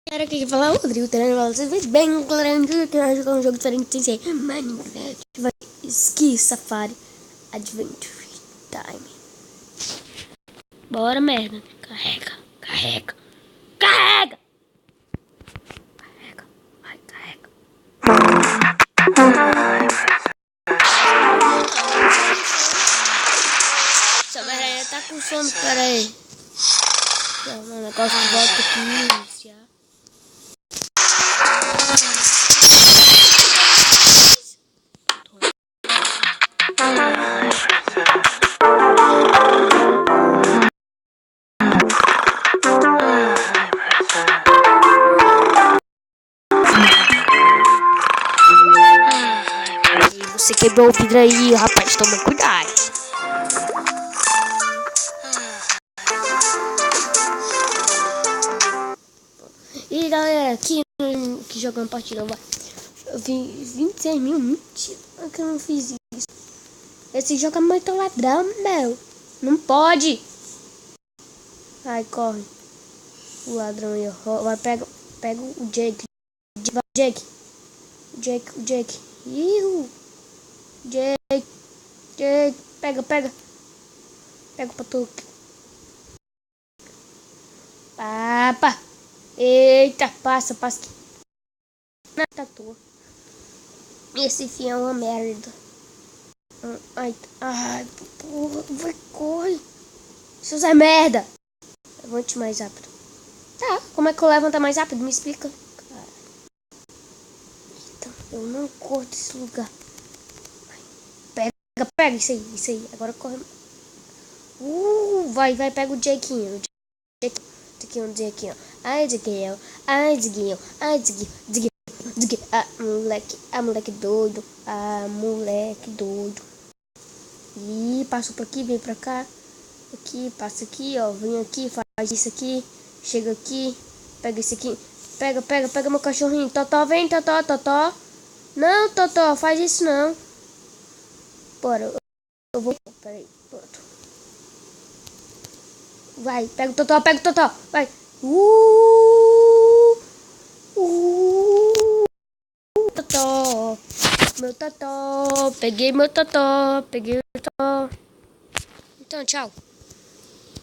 Era que falar o Rodrigo Terano, vocês veem bem, galera, eu quero jogar um jogo diferente sem ser Minecraft. Ski Safari Adventure Time. Bora, merda. Carrega, carrega, carrega. Carrega, vai, carrega. Essa merda tá com sono, peraí. O negócio de volta aqui, iniciar. Você quebrou o vidro aí, rapaz, toma cuidado. E galera, aqui que jogando partida, vai. Eu vi 26 mil, mentira que eu não fiz isso. Esse jogo é muito ladrão, meu. Não pode. Ai, corre. O ladrão aí, ó. Vai, pega o Jake. Vai, Jake. Iu. Jake. Pega. Pega pra tu. Papa. Eita, passa. Não, tá tua. Esse fio é uma merda. Ai, porra, vai, corre. Isso é merda. Levante mais rápido. Tá, como é que eu levanto mais rápido? Me explica. Cara. Eita, eu não corto esse lugar. Pega isso aí. Agora corre. Vai, pega o Jaquinho. Vamos dizer aqui, ó. Ai, Diguinho. Moleque doido. Moleque doido. Ih, passa por aqui, vem pra cá. Aqui, passa aqui, ó. Vem aqui, faz isso aqui. Chega aqui. Pega isso aqui. Pega meu cachorrinho. Totó, vem, Totó. Não, Totó, faz isso não. Bora, eu vou. Peraí, pronto. Vai, pega o Totó, vai. Totó. Meu Totó. Peguei meu Totó. Então, tchau.